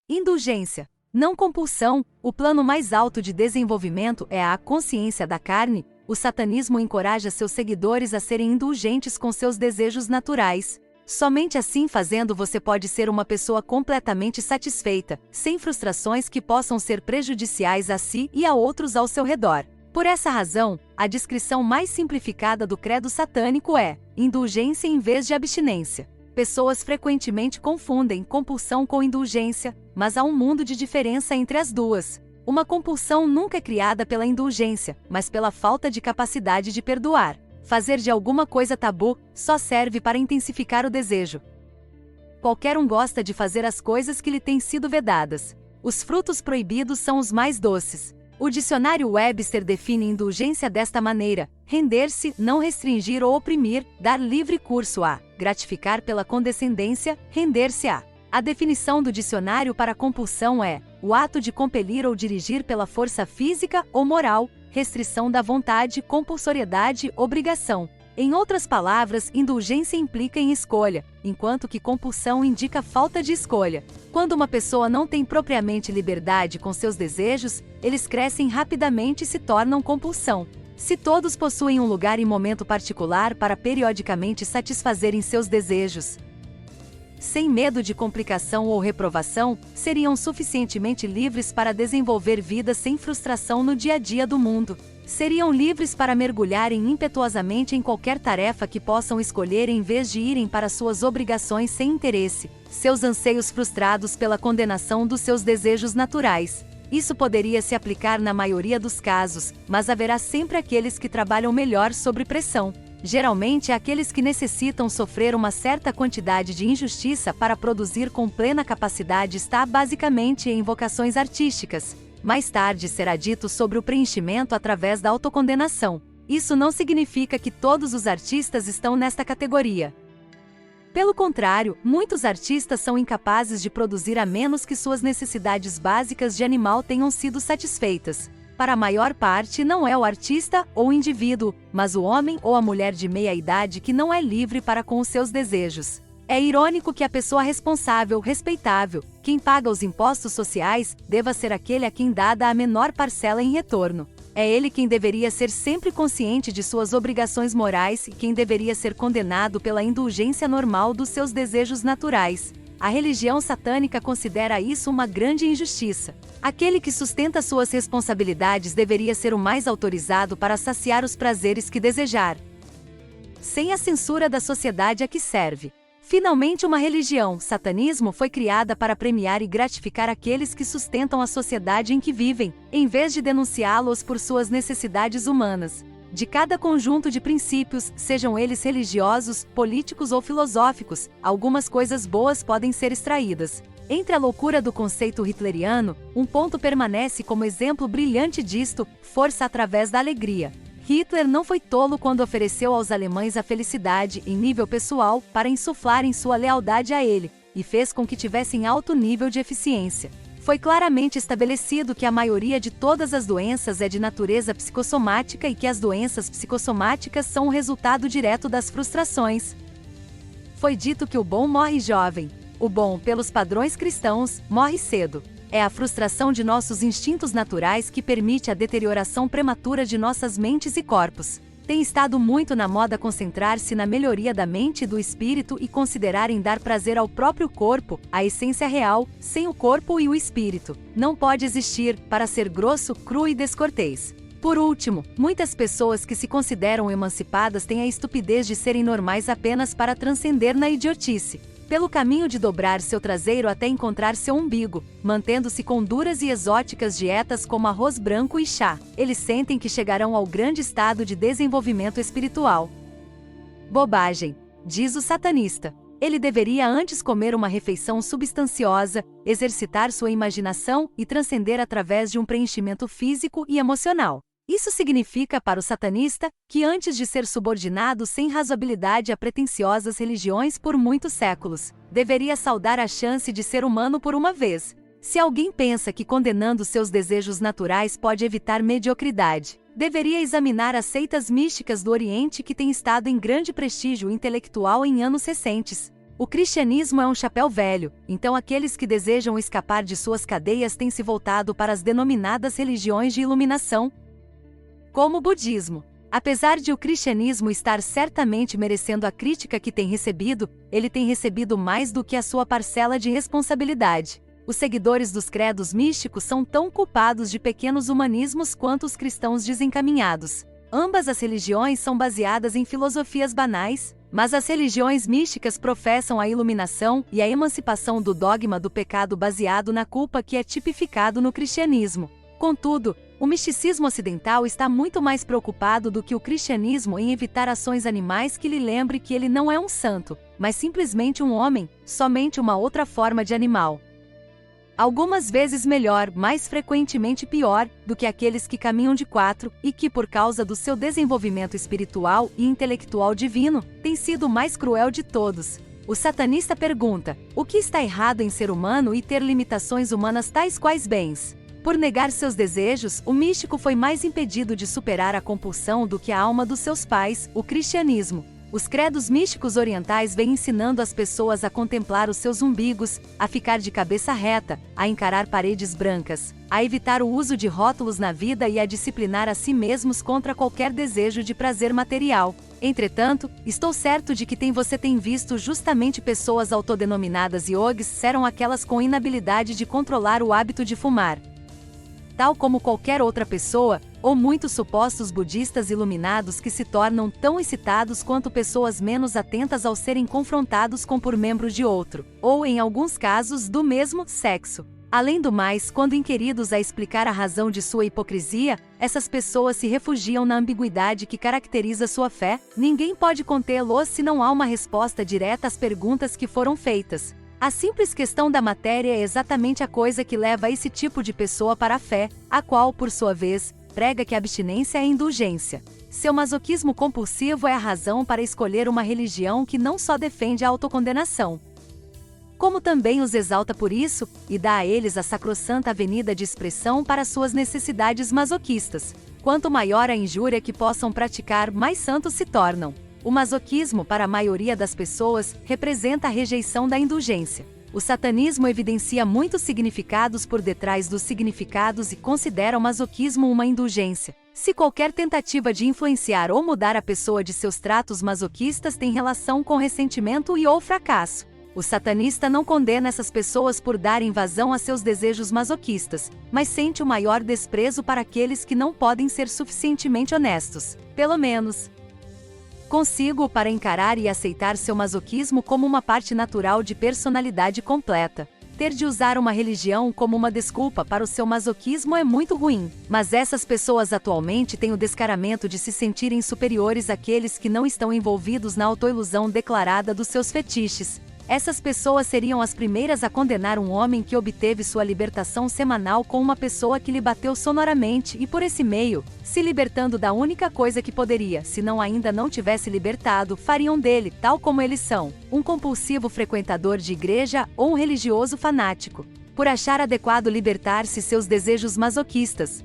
Indulgência. Não compulsão. O plano mais alto de desenvolvimento é a consciência da carne. O satanismo encoraja seus seguidores a serem indulgentes com seus desejos naturais. Somente assim fazendo você pode ser uma pessoa completamente satisfeita, sem frustrações que possam ser prejudiciais a si e a outros ao seu redor. Por essa razão, a descrição mais simplificada do credo satânico é indulgência em vez de abstinência. Pessoas frequentemente confundem compulsão com indulgência, mas há um mundo de diferença entre as duas. Uma compulsão nunca é criada pela indulgência, mas pela falta de capacidade de perdoar. Fazer de alguma coisa tabu só serve para intensificar o desejo. Qualquer um gosta de fazer as coisas que lhe têm sido vedadas. Os frutos proibidos são os mais doces. O dicionário Webster define indulgência desta maneira: render-se, não restringir ou oprimir, dar livre curso a, gratificar pela condescendência, render-se a. A definição do dicionário para compulsão é: o ato de compelir ou dirigir pela força física ou moral, restrição da vontade, compulsoriedade, obrigação. Em outras palavras, indulgência implica em escolha, enquanto que compulsão indica falta de escolha. Quando uma pessoa não tem propriamente liberdade com seus desejos, eles crescem rapidamente e se tornam compulsão. Se todos possuem um lugar e momento particular para periodicamente satisfazerem seus desejos, sem medo de complicação ou reprovação, seriam suficientemente livres para desenvolver vidas sem frustração no dia a dia do mundo. Seriam livres para mergulharem impetuosamente em qualquer tarefa que possam escolher em vez de irem para suas obrigações sem interesse, seus anseios frustrados pela condenação dos seus desejos naturais. Isso poderia se aplicar na maioria dos casos, mas haverá sempre aqueles que trabalham melhor sob pressão. Geralmente aqueles que necessitam sofrer uma certa quantidade de injustiça para produzir com plena capacidade está basicamente em vocações artísticas. Mais tarde será dito sobre o preenchimento através da autocondenação. Isso não significa que todos os artistas estão nesta categoria. Pelo contrário, muitos artistas são incapazes de produzir a menos que suas necessidades básicas de animal tenham sido satisfeitas. Para a maior parte não é o artista ou o indivíduo, mas o homem ou a mulher de meia idade que não é livre para com os seus desejos. É irônico que a pessoa responsável, respeitável, quem paga os impostos sociais, deva ser aquele a quem dada a menor parcela em retorno. É ele quem deveria ser sempre consciente de suas obrigações morais e quem deveria ser condenado pela indulgência normal dos seus desejos naturais. A religião satânica considera isso uma grande injustiça. Aquele que sustenta suas responsabilidades deveria ser o mais autorizado para saciar os prazeres que desejar, sem a censura da sociedade a que serve. Finalmente, uma religião, satanismo, foi criada para premiar e gratificar aqueles que sustentam a sociedade em que vivem, em vez de denunciá-los por suas necessidades humanas. De cada conjunto de princípios, sejam eles religiosos, políticos ou filosóficos, algumas coisas boas podem ser extraídas. Entre a loucura do conceito hitleriano, um ponto permanece como exemplo brilhante disto: força através da alegria. Hitler não foi tolo quando ofereceu aos alemães a felicidade, em nível pessoal, para insuflarem sua lealdade a ele, e fez com que tivessem alto nível de eficiência. Foi claramente estabelecido que a maioria de todas as doenças é de natureza psicossomática e que as doenças psicossomáticas são o resultado direto das frustrações. Foi dito que o bom morre jovem. O bom, pelos padrões cristãos, morre cedo. É a frustração de nossos instintos naturais que permite a deterioração prematura de nossas mentes e corpos. Tem estado muito na moda concentrar-se na melhoria da mente e do espírito e considerar em dar prazer ao próprio corpo, a essência real, sem o corpo e o espírito. Não pode existir, para ser grosso, cru e descortês. Por último, muitas pessoas que se consideram emancipadas têm a estupidez de serem normais apenas para transcender na idiotice. Pelo caminho de dobrar seu traseiro até encontrar seu umbigo, mantendo-se com duras e exóticas dietas como arroz branco e chá, eles sentem que chegarão ao grande estado de desenvolvimento espiritual. Bobagem, diz o satanista. Ele deveria antes comer uma refeição substanciosa, exercitar sua imaginação e transcender através de um preenchimento físico e emocional. Isso significa para o satanista que antes de ser subordinado sem razoabilidade a pretensiosas religiões por muitos séculos, deveria saudar a chance de ser humano por uma vez. Se alguém pensa que condenando seus desejos naturais pode evitar mediocridade, deveria examinar as seitas místicas do Oriente que têm estado em grande prestígio intelectual em anos recentes. O cristianismo é um chapéu velho, então aqueles que desejam escapar de suas cadeias têm se voltado para as denominadas religiões de iluminação, como o budismo. Apesar de o cristianismo estar certamente merecendo a crítica que tem recebido, ele tem recebido mais do que a sua parcela de responsabilidade. Os seguidores dos credos místicos são tão culpados de pequenos humanismos quanto os cristãos desencaminhados. Ambas as religiões são baseadas em filosofias banais, mas as religiões místicas professam a iluminação e a emancipação do dogma do pecado baseado na culpa que é tipificado no cristianismo. Contudo, o misticismo ocidental está muito mais preocupado do que o cristianismo em evitar ações animais que lhe lembre que ele não é um santo, mas simplesmente um homem, somente uma outra forma de animal. Algumas vezes melhor, mais frequentemente pior, do que aqueles que caminham de quatro e que, por causa do seu desenvolvimento espiritual e intelectual divino, tem sido o mais cruel de todos. O satanista pergunta: o que está errado em ser humano e ter limitações humanas tais quais bens? Por negar seus desejos, o místico foi mais impedido de superar a compulsão do que a alma dos seus pais, o cristianismo. Os credos místicos orientais vêm ensinando as pessoas a contemplar os seus umbigos, a ficar de cabeça reta, a encarar paredes brancas, a evitar o uso de rótulos na vida e a disciplinar a si mesmos contra qualquer desejo de prazer material. Entretanto, estou certo de que você tem visto justamente pessoas autodenominadas yogis serão aquelas com inabilidade de controlar o hábito de fumar. Tal como qualquer outra pessoa, ou muitos supostos budistas iluminados que se tornam tão excitados quanto pessoas menos atentas ao serem confrontados com por membros de outro, ou em alguns casos do mesmo sexo. Além do mais, quando inquiridos a explicar a razão de sua hipocrisia, essas pessoas se refugiam na ambiguidade que caracteriza sua fé. Ninguém pode contê-los se não há uma resposta direta às perguntas que foram feitas. A simples questão da matéria é exatamente a coisa que leva esse tipo de pessoa para a fé, a qual, por sua vez, prega que a abstinência é indulgência. Seu masoquismo compulsivo é a razão para escolher uma religião que não só defende a autocondenação, como também os exalta por isso, e dá a eles a sacrossanta avenida de expressão para suas necessidades masoquistas. Quanto maior a injúria que possam praticar, mais santos se tornam. O masoquismo, para a maioria das pessoas, representa a rejeição da indulgência. O satanismo evidencia muitos significados por detrás dos significados e considera o masoquismo uma indulgência. Se qualquer tentativa de influenciar ou mudar a pessoa de seus tratos masoquistas tem relação com ressentimento e ou fracasso, o satanista não condena essas pessoas por darem vazão a seus desejos masoquistas, mas sente o maior desprezo para aqueles que não podem ser suficientemente honestos, pelo menos consigo, para encarar e aceitar seu masoquismo como uma parte natural de personalidade completa. Ter de usar uma religião como uma desculpa para o seu masoquismo é muito ruim, mas essas pessoas atualmente têm o descaramento de se sentirem superiores àqueles que não estão envolvidos na autoilusão declarada dos seus fetiches. Essas pessoas seriam as primeiras a condenar um homem que obteve sua libertação semanal com uma pessoa que lhe bateu sonoramente e por esse meio, se libertando da única coisa que poderia, se não ainda não tivesse libertado, fariam dele, tal como eles são, um compulsivo frequentador de igreja ou um religioso fanático, por achar adequado libertar-se seus desejos masoquistas.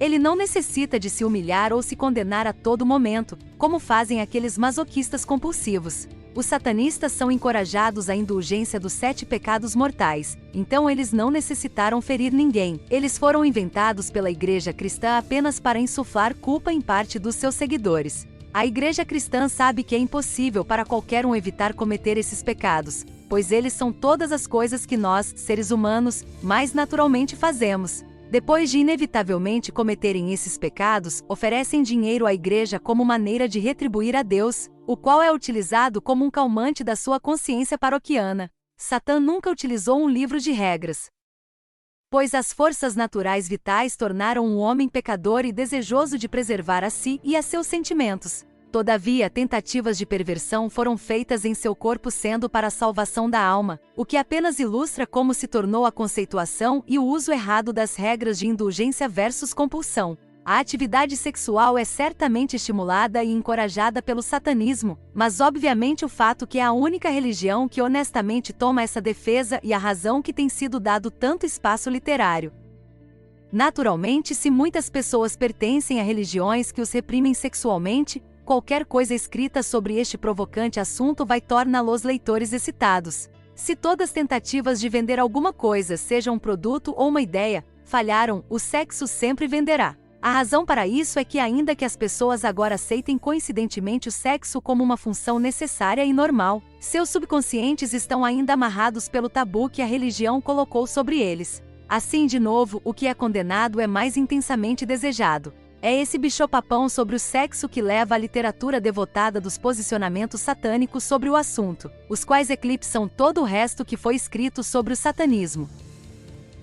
Ele não necessita de se humilhar ou se condenar a todo momento, como fazem aqueles masoquistas compulsivos. Os satanistas são encorajados à indulgência dos 7 pecados mortais, então eles não necessitaram ferir ninguém. Eles foram inventados pela igreja cristã apenas para insuflar culpa em parte dos seus seguidores. A igreja cristã sabe que é impossível para qualquer um evitar cometer esses pecados, pois eles são todas as coisas que nós, seres humanos, mais naturalmente fazemos. Depois de inevitavelmente cometerem esses pecados, oferecem dinheiro à igreja como maneira de retribuir a Deus, o qual é utilizado como um calmante da sua consciência paroquiana. Satã nunca utilizou um livro de regras, pois as forças naturais vitais tornaram um homem pecador e desejoso de preservar a si e a seus sentimentos. Todavia, tentativas de perversão foram feitas em seu corpo sendo para a salvação da alma, o que apenas ilustra como se tornou a conceituação e o uso errado das regras de indulgência versus compulsão. A atividade sexual é certamente estimulada e encorajada pelo satanismo, mas obviamente o fato que é a única religião que honestamente toma essa defesa e a razão que tem sido dado tanto espaço literário. Naturalmente, se muitas pessoas pertencem a religiões que os reprimem sexualmente, qualquer coisa escrita sobre este provocante assunto vai torná-los leitores excitados. Se todas as tentativas de vender alguma coisa, seja um produto ou uma ideia, falharam, o sexo sempre venderá. A razão para isso é que, ainda que as pessoas agora aceitem coincidentemente o sexo como uma função necessária e normal, seus subconscientes estão ainda amarrados pelo tabu que a religião colocou sobre eles. Assim, de novo, o que é condenado é mais intensamente desejado. É esse bicho-papão sobre o sexo que leva a literatura devotada dos posicionamentos satânicos sobre o assunto, os quais eclipsam todo o resto que foi escrito sobre o satanismo.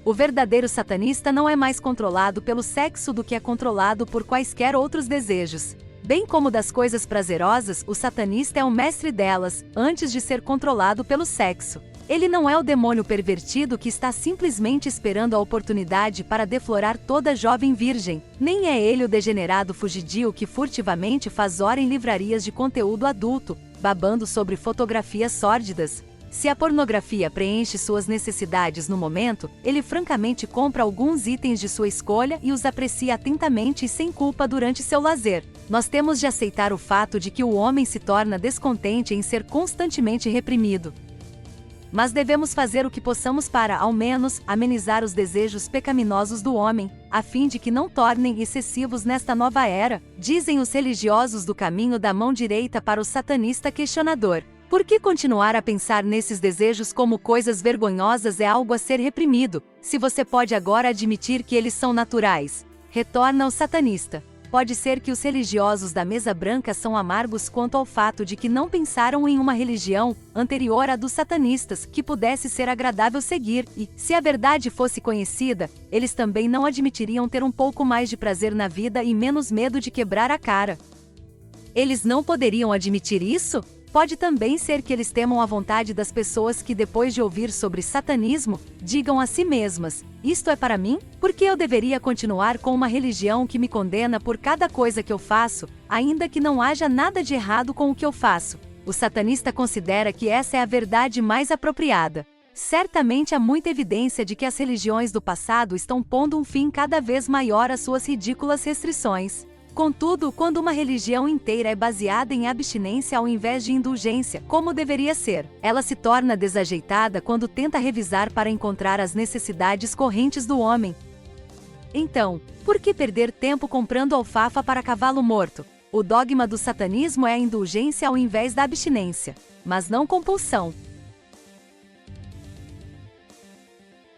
O verdadeiro satanista não é mais controlado pelo sexo do que é controlado por quaisquer outros desejos. Bem como das coisas prazerosas, o satanista é o mestre delas, antes de ser controlado pelo sexo. Ele não é o demônio pervertido que está simplesmente esperando a oportunidade para deflorar toda jovem virgem, nem é ele o degenerado fugidio que furtivamente faz hora em livrarias de conteúdo adulto, babando sobre fotografias sórdidas. Se a pornografia preenche suas necessidades no momento, ele francamente compra alguns itens de sua escolha e os aprecia atentamente e sem culpa durante seu lazer. Nós temos de aceitar o fato de que o homem se torna descontente em ser constantemente reprimido. Mas devemos fazer o que possamos para, ao menos, amenizar os desejos pecaminosos do homem, a fim de que não tornem excessivos nesta nova era, dizem os religiosos do caminho da mão direita para o satanista questionador. Por que continuar a pensar nesses desejos como coisas vergonhosas é algo a ser reprimido, se você pode agora admitir que eles são naturais? Retorna o satanista. Pode ser que os religiosos da mesa branca são amargos quanto ao fato de que não pensaram em uma religião, anterior à dos satanistas, que pudesse ser agradável seguir, e, se a verdade fosse conhecida, eles também não admitiriam ter um pouco mais de prazer na vida e menos medo de quebrar a cara. Eles não poderiam admitir isso? Pode também ser que eles temam a vontade das pessoas que, depois de ouvir sobre satanismo, digam a si mesmas: isto é para mim? Por que eu deveria continuar com uma religião que me condena por cada coisa que eu faço, ainda que não haja nada de errado com o que eu faço? O satanista considera que essa é a verdade mais apropriada. Certamente há muita evidência de que as religiões do passado estão pondo um fim cada vez maior às suas ridículas restrições. Contudo, quando uma religião inteira é baseada em abstinência ao invés de indulgência, como deveria ser, ela se torna desajeitada quando tenta revisar para encontrar as necessidades correntes do homem. Então, por que perder tempo comprando alfafa para cavalo morto? O dogma do satanismo é a indulgência ao invés da abstinência, mas não compulsão.